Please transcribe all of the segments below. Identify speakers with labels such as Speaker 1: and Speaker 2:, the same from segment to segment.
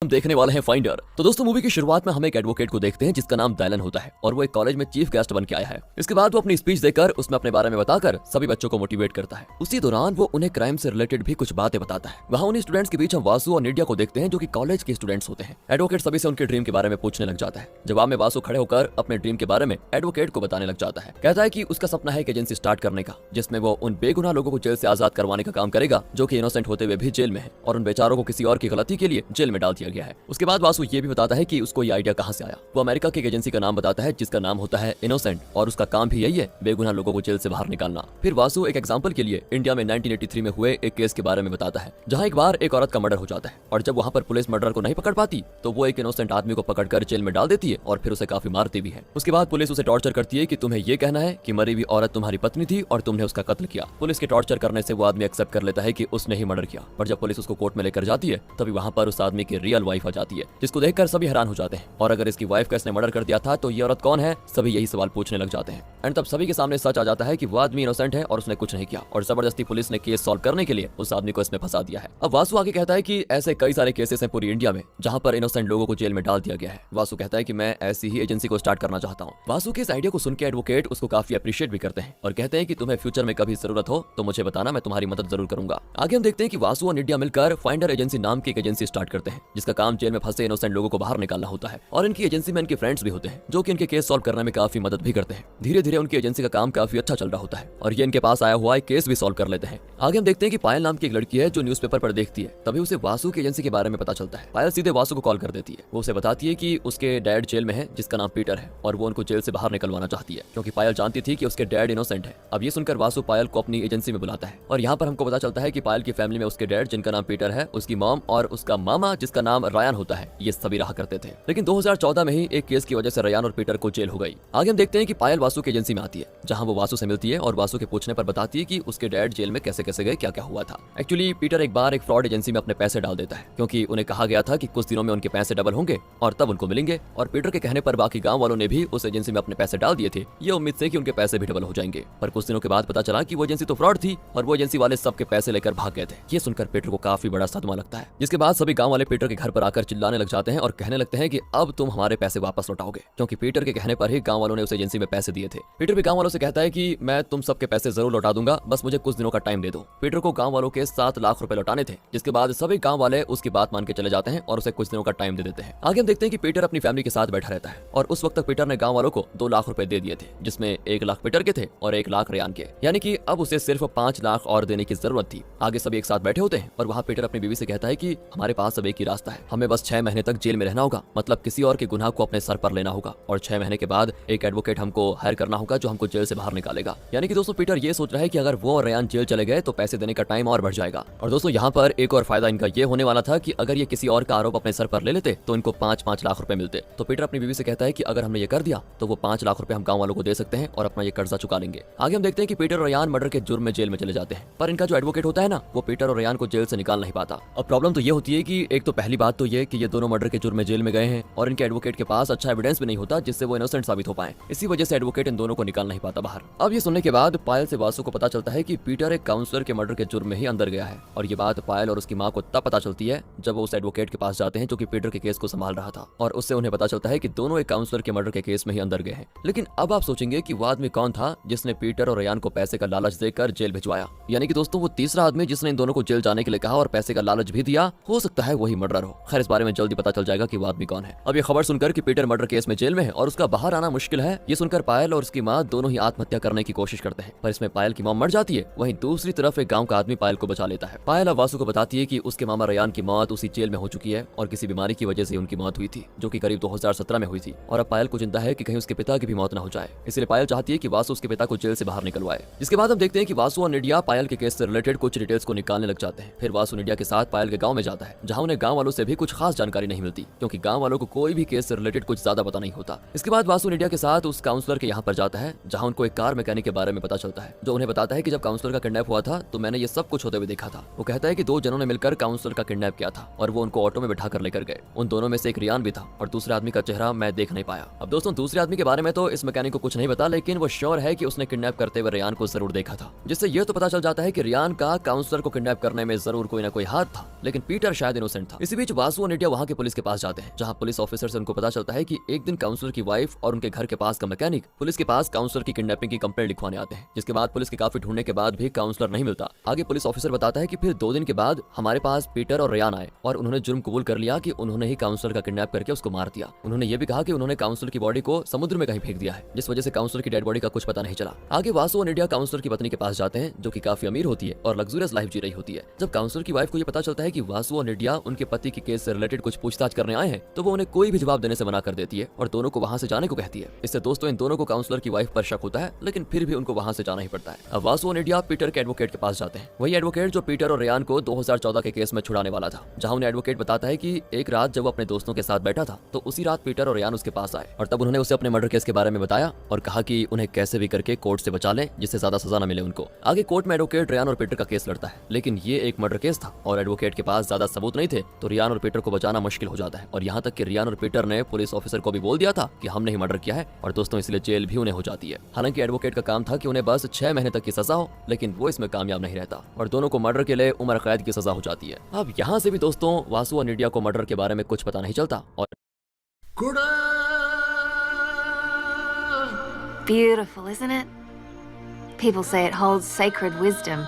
Speaker 1: हम देखने वाले हैं फाइंडर। तो दोस्तों मूवी की शुरुआत में हम एक एडवोकेट को देखते हैं जिसका नाम डायलन होता है और वो एक कॉलेज में चीफ गेस्ट बन के आया है। इसके बाद वो अपनी स्पीच देकर उसमें अपने बारे में बताकर सभी बच्चों को मोटिवेट करता है। उसी दौरान वो उन्हें क्राइम से रिलेटेड भी कुछ बातें बताता है। वहाँ उन्हीं स्टूडेंट्स के बीच हम वासु और निडिया को देखते हैं जो कि कॉलेज के स्टूडेंट्स होते हैं। एडवोकेट सभी से उनके ड्रीम के बारे में पूछने लग जाता है। जवाब में वासु खड़े होकर अपने ड्रीम के बारे में एडवोकेट को बताने लग जाता है। कहता है कि उसका सपना है एक एजेंसी स्टार्ट करने का जिसमें वो उन बेगुनाह लोगों को जेल से आजाद करवाने का काम करेगा जो कि इनोसेंट होते हुए भी जेल में है और उन बेचारों को किसी और की गलती के लिए जेल में डाल दिया गया है। उसके बाद वासु ये भी बताता है कि उसको ये आइडिया कहां से आया। वो अमेरिका की एक एजेंसी का नाम बताता है जिसका नाम होता है इनोसेंट और उसका काम भी यही है बेगुनाह लोगों को जेल से बाहर निकालना। फिर वासु एक एग्जांपल के लिए इंडिया में 1983 में हुए एक केस के बारे में बताता है जहां एक बार एक औरत का मर्डर हो जाता है और जब वहां पर पुलिस मर्डर को नहीं पकड़ पाती तो वो एक इनोसेंट आदमी को पकड़कर जेल में डाल देती है और फिर उसे काफी मारती भी है। उसके बाद पुलिस उसे टॉर्चर करती है कि तुम्हें ये कहना है कि मरी हुई औरत तुम्हारी पत्नी थी और तुमने उसका कत्ल किया। पुलिस के टॉर्चर करने से वो आदमी एक्सेप्ट कर लेता है कि उसने ही मर्डर किया, पर जब पुलिस उसको कोर्ट में लेकर जाती है तभी वहां पर उस आदमी की रियल वाइफ आ जाती है जिसको देखकर सभी हैरान हो जाते हैं। और अगर इसकी वाइफ का इसने मर्डर कर दिया था तो ये औरत कौन है, सभी यही सवाल पूछने लग जाते हैं। एंड तब सभी के सामने सच आ जाता है कि वो आदमी इनोसेंट है और उसने कुछ नहीं किया और जबरदस्ती पुलिस ने केस सॉल्व करने के लिए उस आदमी को इसमें फंसा दिया है। अब वासु आगे कहता है कि ऐसे कई सारे केसेस हैं पूरी इंडिया में जहां पर इनोसेंट लोगों को जेल में डाल दिया गया है। वासु कहता है कि मैं ऐसी ही एजेंसी को स्टार्ट करना चाहता हूं। वासु के इस आइडिया को सुनकर एडवोकेट उसको काफी अप्रिशिएट भी करते हैं और कहते हैं कि तुम्हें फ्यूचर में कभी जरूरत हो तो मुझे बताना, मैं तुम्हारी मदद जरूर करूंगा। आगे हम देखते हैं कि वासु और निडिया मिलकर फाइंडर एजेंसी नाम की एक एजेंसी स्टार्ट करते हैं जिसका काम जेल में फंसे इनोसेंट लोगों को बाहर निकालना होता है और इनकी एजेंसी में इनके फ्रेंड्स भी होते हैं जो कि इनके केस सॉल्व करने में काफी मदद भी करते हैं। धीरे धीरे उनकी एजेंसी का काम काफी अच्छा चल रहा होता है और ये इनके पास आया हुआ एक केस भी सॉल्व कर लेते हैं। आगे हम देखते हैं कि पायल नाम की एक लड़की है जो न्यूज़पेपर पर देखती है, तभी उसे वासु की एजेंसी के बारे में पता चलता है। पायल सीधे वासु को कॉल कर देती है। वो उसे बताती है कि उसके डैड जेल में है जिसका नाम पीटर है और वो उनको जेल से बाहर निकलवाना चाहती है क्योंकि पायल जानती थी कि उसके डैड इनोसेंट है। अब ये सुनकर वासु पायल को अपनी एजेंसी में बुलाता है और यहाँ पर हमको पता चलता है कि पायल की फैमिली में उसके डैड जिनका नाम पीटर है, उसकी मॉम और उसका मामा जिसका नाम रायन होता है, ये सभी रहा करते थे। लेकिन 2014 में ही एक केस की वजह से रायन और पीटर को जेल हो गई। आगे हम देखते हैं कि पायल वासु की एजेंसी में आती है जहां वो वासु से मिलती है और वासु के पूछने पर बताती है कि उसके डैड जेल में कैसे कैसे गए, क्या क्या हुआ था। एक्चुअली पीटर एक बार एक फ्रॉड एजेंसी में अपने पैसे डाल देता है क्योंकि उन्हें कहा गया था कि कुछ दिनों में उनके पैसे डबल होंगे और तब उनको मिलेंगे और पीटर के कहने पर बाकी गाँव वालों ने भी उस एजेंसी में अपने पैसे डाल दिए थे ये उम्मीद से कि उनके पैसे भी डबल हो जाएंगे। पर कुछ दिनों के बाद पता चला कि वो एजेंसी तो फ्रॉड थी और वो एजेंसी वाले सबके पैसे लेकर भाग गए थे। ये सुनकर पीटर को काफी बड़ा सदमा लगता है जिसके बाद सभी गाँव वाले पीटर के घर पर आकर चिल्लाने लग जाते हैं और कहने लगते हैं कि अब तुम हमारे पैसे वापस लौटाओगे क्योंकि पीटर के कहने पर ही गाँव वालों ने उस एजेंसी में पैसे दिए थे। पीटर भी गाँव वालों से कहता है कि मैं तुम सबके पैसे जरूर लौटा दूंगा, बस मुझे कुछ दिनों का टाइम दे दो। पीटर को गाँव वालों के 7 लाख रुपए लौटाने थे जिसके बाद सभी गाँव वाले उसकी बात मान के चले जाते हैं और उसे कुछ दिनों का टाइम दे देते हैं। आगे हम देखते हैं कि पीटर अपनी फैमिली के साथ बैठा रहता है और उस वक्त तक पीटर ने गाँव वालों को 2 लाख रुपए दे दिए थे जिसमें 1 लाख पीटर के थे और 1 लाख रेयान के, यानी कि अब उसे सिर्फ 5 लाख और देने की जरूरत थी। आगे सभी एक साथ बैठे होते हैं और वहाँ पीटर अपनी बीवी से कहता है कि हमारे पास अब एक ही रास्ता है, हमें बस 6 महीने तक जेल में रहना होगा, मतलब किसी और के गुनाह को अपने सर पर लेना होगा और 6 महीने के बाद एक एडवोकेट हमको हायर करना होगा जो हमको जेल से बाहर निकालेगा। यानी कि दोस्तों पीटर ये सोच रहा है कि अगर वो और रेयान जेल चले गए तो पैसे देने का टाइम और बढ़ जाएगा। और दोस्तों यहाँ पर एक और फायदा इनका ये होने वाला था कि अगर ये किसी और का आरोप अपने सर पर ले लेते तो इनको 5-5 लाख रुपए मिलते। तो पीटर अपनी बीवी से कहता है कि अगर हमने ये कर दिया तो वो 5 लाख रुपए हम गाँव वालों को दे सकते हैं और अपना ये कर्जा चुका लेंगे। आगे हम देखते हैं कि पीटर और रेयान मर्डर के जुर्म में जेल में चले जाते हैं, पर इनका जो एडवोकेट होता है ना वो पीटर और रेयान को जेल से निकाल नहीं पाता। अब प्रॉब्लम तो ये होती है कि एक तो पहली बात तो ये कि ये दोनों मर्डर के जुर्म में जेल में गए हैं और इनके एडवोकेट के पास अच्छा एविडेंस भी नहीं होता जिससे वो इनोसेंट साबित हो पाए। इसी वजह से एडवोकेट इन दोनों को निकाल नहीं पाता बाहर। अब ये सुनने के बाद पायल से वासु को पता चलता है कि पीटर एक काउंसलर के मर्डर के जुर्म में ही अंदर गया है और ये बात पायल और उसकी माँ को तब पता चलती है जब वो उस एडवोकेट के पास जाते हैं जो कि पीटर के केस को संभाल रहा था और उससे उन्हें पता चलता है कि दोनों एक काउंसलर के मर्डर के केस में ही अंदर गए हैं। लेकिन अब आप सोचेंगे कि वो आदमी कौन था जिसने पीटर और रेयान को पैसे का लालच देकर जेल भिजवाया। यानी कि दोस्तों वो तीसरा आदमी जिसने इन दोनों को जेल जाने के लिए कहा और पैसे का लालच भी दिया, हो सकता है वही मर्डर हो। खैर इस बारे में जल्दी पता चल जाएगा कि वो आदमी कौन है। अब ये खबर सुनकर कि पीटर मर्डर केस में जेल में है और उसका बाहर आना मुश्किल है, ये सुनकर पायल और उसकी माँ दोनों ही आत्महत्या करने की कोशिश करते हैं, पर इसमें पायल की मॉम मर जाती है। वहीं दूसरी तरफ एक गाँव का आदमी पायल को बचा लेता है। पायल अब वासु को बताती है कि उसके मामा रेयान की मौत उसी जेल में हो चुकी है और किसी बीमारी की वजह से उनकी मौत हुई थी जो कि करीब 2017 में हुई थी और अब पायल को चिंता है कि कहीं उसके पिता की भी मौत न हो जाए, इसलिए पायल चाहती है कि वासु उसके पिता को जेल से बाहर निकलवाए। जिसके बाद हम देखते हैं कि वासु और निडिया पायल के केस से रिलेटेड कुछ डिटेल्स को निकालने लग जाते हैं। फिर वासु निडिया के साथ पायल के गाँव में जाता है जहाँ उन्हें गाँव वालों से भी कुछ खास जानकारी नहीं मिलती क्योंकि गाँव वालों को कोई भी केस से रिलेटेड कुछ ज्यादा पता नहीं होता। इसके बाद वासु निडिया के साथ उस काउंसलर के यहाँ पर जाता है जहाँ उनको एक कार मैकेनिक के बारे में पता चलता है जो उन्हें बताता है कि जब काउंसलर का किडनैप हुआ था तो मैंने ये सब कुछ होते हुए देखा था। वो कहता है कि 2 जनों ने मिलकर काउंसलर का किडनैप किया था और वो उनको ऑटो में बैठा कर लेकर गए। उन दोनों में से एक रियान भी था और दूसरे आदमी का चेहरा मैं देख नहीं पाया। अब दोस्तों दूसरे आदमी के बारे में तो इस मैकेनिक को कुछ नहीं पता, लेकिन वो श्योर है कि उसने किडनैप करते हुए रियान को जरूर देखा था, जिससे ये तो पता चल जाता है कि रियान का काउंसलर को किडनैप करने में जरूर कोई ना कोई हाथ था, लेकिन पीटर शायद इनोसेंट था। इसी बीच वासु और निडिया वहाँ के पुलिस के पास जाते हैं, जहाँ पुलिस ऑफिसर से उनको पता चलता है कि एक दिन काउंसलर की वाइफ और उनके घर के पास का मैकेनिक पुलिस के पास काउंसलर की किडनैपिंग की कंप्लेंट लिखवाने आते हैं। जिसके बाद पुलिस के काफी ढूंढने के बाद भी काउंसलर नहीं मिलता। आगे पुलिस ऑफिसर बताता है कि फिर 2 दिन के बाद हमारे पास पीटर और रेयान आए और उन्होंने जुर्म कबूल कर लिया कि उन्होंने ही काउंसलर का किडनैप करके उसको मार दिया। उन्होंने ये भी कहा कि उन्होंने काउंसलर की बॉडी को समुद्र में कहीं फेंक दिया है, जिस वजह से काउंसलर की डेड बॉडी का कुछ पता नहीं चला। आगे वासु और निडिया काउंसलर की पत्नी के पास जाते हैं, जो कि काफी अमीर होती है और लग्जरियस लाइफ जी रही होती है। जब काउंसलर की वाइफ को ये पता चलता है कि वासु और निडिया उनके पति के केस से रिलेटेड कुछ पूछताछ करने आए हैं, तो वो उन्हें कोई भी जवाब देने से मना कर देती है और दोनों को वहां से जाने को कहती है। इससे दोस्तों इन दोनों को काउंसलर की वाइफ पर शक होता है, लेकिन फिर भी उनको वहां से जाना ही पड़ता है। अब वासु और निडिया पीटर के एडवोकेट के पास जाते हैं, वही एडवोकेट जो पीटर और रेयान को 2014 के केस में छुड़ाने वाला था। जहां उन्हें एडवोकेट बताता है कि एक रात जब वो अपने दोस्तों के साथ बैठा था, तो उसी रात पीटर और रेयान उसके पास आए और तब उन्होंने उसे अपने मर्डर केस के बारे में बताया और कहा कि उन्हें कैसे भी करके कोर्ट से बचा लें, जिससे ज्यादा सजा न मिले उनको। आगे कोर्ट में एडवोकेट रेयान और पीटर का केस लड़ता है, लेकिन ये एक मर्डर केस था और एडवोकेट के पास ज्यादा सबूत नहीं थे, तो रेयान और पीटर को बचाना मुश्किल हो जाता है। और यहाँ तक कि रेयान और पीटर ने पुलिस ऑफिसर को भी बोल दिया था कि हमने ही मर्डर किया है, और दोस्तों इसलिए जेल भी उन्हें हो जाती है। हालांकि एडवोकेट का काम था कि उन्हें बस 6 महीने तक की सजा हो, लेकिन वो इसमें कामयाब नहीं रहता और दोनों को मर्डर के लिए उम्र कैद की सजा हो जाती है। अब यहाँ से भी दोस्तों वासु और निडिया को मर्डर के बारे में कुछ पता नहीं चलता और
Speaker 2: Beautiful, isn't it? People say it holds sacred wisdom.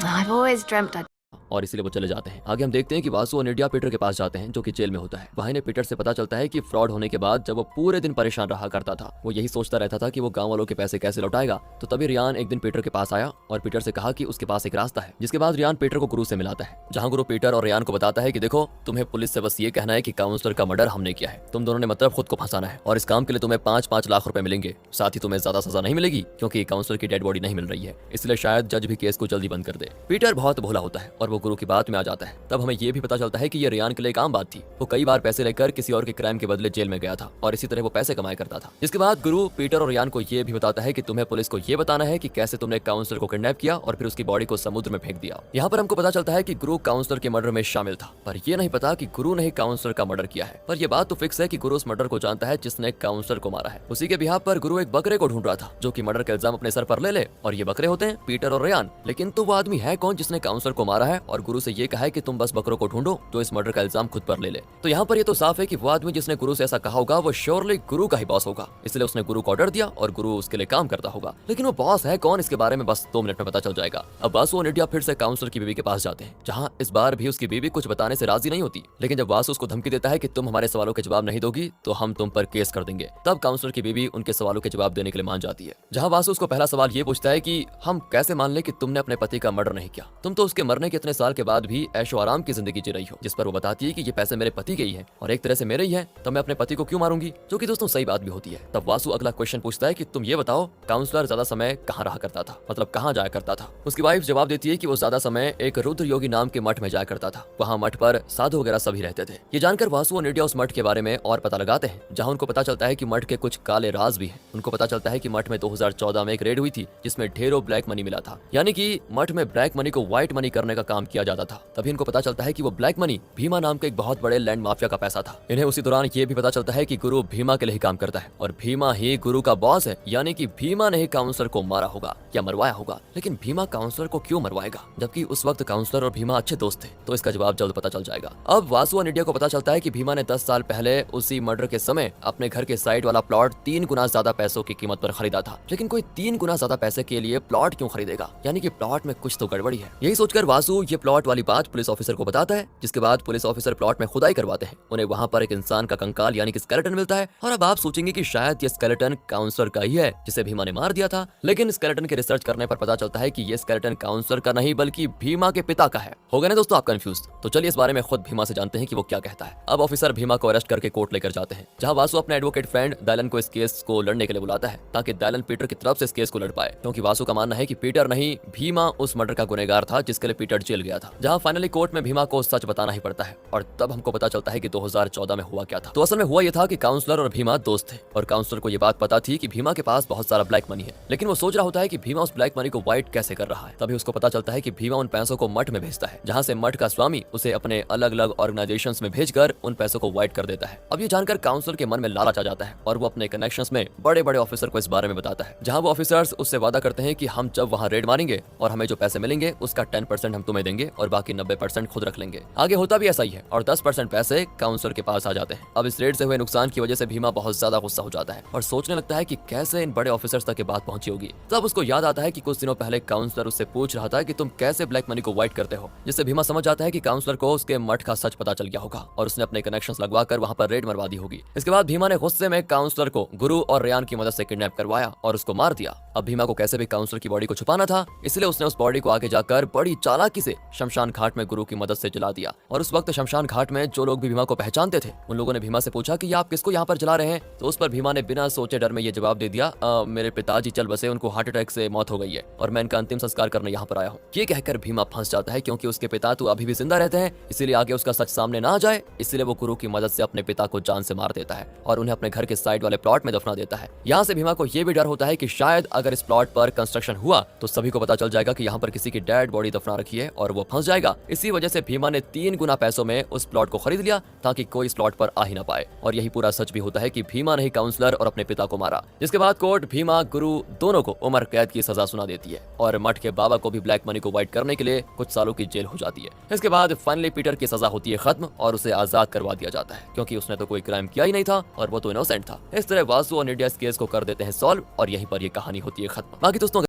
Speaker 2: I've always dreamt I'd
Speaker 1: और इसीलिए वो चले जाते हैं। आगे हम देखते हैं कि वासु और निडिया पीटर के पास जाते हैं, जो कि जेल में होता है। वहीं इन्हें पीटर से पता चलता है कि फ्रॉड होने के बाद जब वो पूरे दिन परेशान रहा करता था, वो यही सोचता रहता था कि वो गांव वालों के पैसे कैसे लौटाएगा। तो तभी रियान एक दिन पीटर के पास आया और पीटर से कहा कि उसके पास एक रास्ता है। जिसके बाद रियान पीटर को गुरु से मिलाता है, जहाँ गुरु पीटर और रियान को बताता है कि देखो, तुम्हें पुलिस से बस ये कहना है कि काउंसलर का मर्डर हमने किया है, तुम दोनों ने मतलब खुद को फंसाना है और इस काम के लिए तुम्हें 5-5 लाख रुपए मिलेंगे। साथ ही तुम्हें ज्यादा सजा नहीं मिलेगी क्योंकि काउंसलर की डेड बॉडी नहीं मिल रही है, इसलिए शायद जज भी केस को जल्दी बंद कर दे। पीटर बहुत भोला होता है और वो गुरु की बात में आ जाता है। तब हमें ये भी पता चलता है कि ये रियान के लिए एक आम बात थी। वो कई बार पैसे लेकर किसी और के क्राइम के बदले जेल में गया था और इसी तरह वो पैसे कमाया करता था। इसके बाद गुरु पीटर और रियान को ये भी बताता है कि तुम्हें पुलिस को ये बताना है कि कैसे तुमने काउंसलर को किडनैप किया और फिर उसकी बॉडी को समुद्र में फेंक दिया। यहाँ पर हमको पता चलता है कि गुरु काउंसलर के मर्डर में शामिल था, पर यह नहीं पता कि गुरु ने ही काउंसलर का मर्डर किया है। पर यह बात तो फिक्स है कि गुरु उस मर्डर को जानता है जिसने काउंसलर को मारा है। उसी के बिहार पर गुरु एक बकरे को ढूंढ रहा था जो कि मर्डर का इल्जाम अपने सर पर ले ले, और ये बकरे होते हैं पीटर और रेयान। लेकिन तो वो आदमी है कौन जिसने काउंसलर को मारा है और गुरु से ये कहा है कि तुम बस बकरों को ढूंढो जो इस मर्डर का इल्जाम खुद पर ले ले। तो यहाँ पर ये तो साफ है कि वो आदमी जिसने गुरु से ऐसा कहा होगा वो श्योरली गुरु का ही बॉस होगा, इसलिए उसने गुरु को ऑर्डर दिया और गुरु उसके लिए काम करता होगा। लेकिन वो बॉस है कौन, इसके बारे में बस 2 मिनट में पता चल जाएगा। अब वासु और निडिया फिर से काउंसलर की बीवी के पास जाते हैं, जहाँ इस बार भी उसकी बीवी कुछ बताने से राजी नहीं होती। लेकिन जब वासु उसको धमकी देता है कि तुम हमारे सवालों के जवाब नहीं दोगी तो हम तुम पर केस कर देंगे, तब काउंसलर की बीवी उनके सवालों के जवाब देने के लिए मान जाती है। जहाँ वासु उसको पहला सवाल ये पूछता है कि हम कैसे मान ले कि तुमने अपने पति का मर्डर नहीं किया, तुम तो उसके मरने के इतने साल के बाद भी ऐशो आराम की जिंदगी जी रही हो। जिस पर वो बताती है कि ये पैसे मेरे पति के ही है और एक तरह से मेरे ही है, तो मैं अपने पति को क्यों मारूंगी, जो कि दोस्तों सही बात भी होती है। तब वासु अगला क्वेश्चन पूछता है कि तुम ये बताओ काउंसलर ज्यादा समय कहाँ रहा करता था, मतलब कहाँ जाया करता था। उसकी वाइफ जवाब देती है कि वो ज्यादा समय एक रुद्र योगी नाम के मठ में जाया करता था, वहाँ मठ पर साधु वगैरह सभी रहते थे। ये जानकर वासु और निडिया उस मठ के बारे में और पता लगाते हैं, जहाँ उनको पता चलता है कि मठ के कुछ काले राज भी हैं। उनको पता चलता है कि मठ में 2014 में एक रेड हुई थी जिसमें ढेरों ब्लैक मनी मिला था, यानी कि मठ में ब्लैक मनी को व्हाइट मनी करने का काम किया जाता था। तभी इनको पता चलता है कि वो ब्लैक मनी भीमा नाम के एक बहुत बड़े लैंड माफिया का पैसा था। इन्हें उसी दौरान ये भी पता चलता है कि गुरु भीमा के लिए ही काम करता है और भीमा ही गुरु का बॉस है, यानी कि भीमा ने ही काउंसलर को मारा होगा या मरवाया होगा। लेकिन भीमा काउंसलर को क्यों मरवाएगा, जबकि उस वक्त काउंसलर और भीमा अच्छे दोस्त थे? तो इसका जवाब जल्द पता चल जाएगा। अब वासु और निडिया को पता चलता है कि भीमा ने 10 साल पहले उसी मर्डर के समय अपने घर के साइड वाला प्लॉट 3 गुना ज्यादा पैसों की कीमत पर खरीदा था। लेकिन कोई 3 गुना ज्यादा पैसे के लिए प्लॉट क्यों खरीदेगा, यानी कि प्लॉट में कुछ तो गड़बड़ी है। यही सोचकर वासु ये प्लॉट वाली बात पुलिस ऑफिसर को बताता है, जिसके बाद पुलिस ऑफिसर प्लॉट में खुदाई करवाते हैं। उन्हें वहाँ पर एक इंसान का कंकाल यानी कि स्केलेटन मिलता है। और अब आप सोचेंगे कि शायद ये स्केलेटन काउंसलर का ही है जिसे भीमा ने मार दिया था, लेकिन स्केलेटन के रिसर्च करने पर पता चलता है कि ये स्केलेटन काउंसलर का नहीं बल्कि भीमा के पिता का है। हो गए ना दोस्तों आप कंफ्यूज? तो चलिए इस बारे में खुद भीमा से जानते हैं कि वो क्या कहता है। अब ऑफिसर भीमा को अरेस्ट करके कोर्ट लेकर जाते हैं, जहाँ वासु अपने एडवोकेट फ्रेंड दालन को इस केस को लड़ने के लिए बुलाता है, ताकि दालन पीटर की तरफ से इस केस को लड़ पाए, क्योंकि वासु का मानना है कि पीटर नहीं भीमा उस मर्डर का गुनहगार था जिसके लिए पीटर जेल गया था। जहाँ फाइनली कोर्ट में भीमा को सच बताना ही पड़ता है और तब हमको पता चलता है कि 2014 में हुआ क्या था। तो असल में हुआ यह था कि काउंसलर और भीमा दोस्त थे और काउंसलर को यह बात पता थी कि भीमा के पास बहुत सारा ब्लैक मनी है, लेकिन वो सोच रहा होता है कि भीमा उस ब्लैक मनी को व्हाइट कैसे कर रहा है। तभी उसको पता चलता है कि भीमा उन पैसों को मठ में भेजता है, जहाँ से मठ का स्वामी उसे अपने अलग अलग ऑर्गेनाइजेशंस में भेजकर उन पैसों को व्हाइट कर देता है। अब ये जानकर काउंसलर के मन में लालच आ जाता है और वो अपने कनेक्शंस में बड़े बड़े ऑफिसर को इस बारे में बताता है, जहाँ वो ऑफिसर्स उससे वादा करते हैं कि हम जब वहाँ रेड मारेंगे और हमें जो पैसे मिलेंगे उसका 10% हम तुम्हें देंगे। लेंगे और बाकी 90% खुद रख लेंगे। आगे होता भी ऐसा ही है और 10% पैसे काउंसलर के पास आ जाते हैं। अब इस रेड से हुए नुकसान की वजह से भीमा बहुत ज्यादा गुस्सा हो जाता है और सोचने लगता है कि कैसे इन बड़े ऑफिसर्स तक ये बात पहुंची होगी। तब उसको याद आता है कि कुछ दिनों पहले काउंसलर उससे पूछ रहा था कि तुम कैसे ब्लैक मनी को वाइट करते हो, जिससे भीमा समझ जाता है कि काउंसलर को उसके मठ का सच पता चल गया होगा और उसने अपने कनेक्शंस लगवाकर वहां पर रेड मरवा दी होगी। इसके बाद भीमा ने गुस्से में काउंसलर को गुरु और रेयान की मदद से किडनैप करवाया और उसको मार दिया। अब भीमा को कैसे भी काउंसलर की बॉडी को छुपाना था, इसलिए उसने उस बॉडी को आगे जाकर बड़ी चालाकी से शमशान घाट में गुरु की मदद से जला दिया। और उस वक्त शमशान घाट में जो लोग भी भीमा को पहचानते थे उन लोगों ने भीमा से पूछा कि आप किसको यहाँ पर जला रहे हैं, तो उस पर भीमा ने बिना सोचे डर में ये जवाब दे दिया, मेरे पिताजी चल बसे, उनको हार्ट अटैक से मौत हो गई है और मैं इनका अंतिम संस्कार करने यहाँ पर आया हूँ। ये कहकर भीमा फंस जाता है क्योंकि उसके पिता तो अभी भी जिंदा रहते हैं, इसीलिए आगे उसका सच सामने ना आ जाए, इसलिए वो गुरु की मदद से अपने पिता को जान से मार देता है और उन्हें अपने घर के साइड वाले प्लॉट में दफना देता है। यहाँ से भीमा को ये भी डर होता है कि शायद अगर इस प्लॉट पर कंस्ट्रक्शन हुआ तो सभी को पता चल जाएगा कि यहाँ पर किसी की डेड बॉडी दफना रखी है और वो फंस जाएगा। इसी वजह से भीमा ने 3 गुना पैसों में उस प्लॉट को खरीद लिया ताकि कोई इस प्लॉट पर आ ही ना पाए। और यही पूरा सच भी होता है कि भीमा ने ही काउंसलर और अपने पिता को मारा, जिसके बाद कोर्ट भीमा गुरु दोनों को उम्र कैद की सजा सुना देती है और मठ के बाबा को भी ब्लैक मनी को वाइट करने के लिए कुछ सालों की जेल हो जाती है। इसके बाद फाइनली पीटर की सजा होती है खत्म और उसे आजाद करवा दिया जाता है क्योंकि उसने तो कोई क्राइम किया ही नहीं था और वो तो इनोसेंट था। इस तरह वासु और निडिया इस केस को कर देते हैं सॉल्व और यहीं पर ये कहानी होती है खत्म। बाकी दोस्तों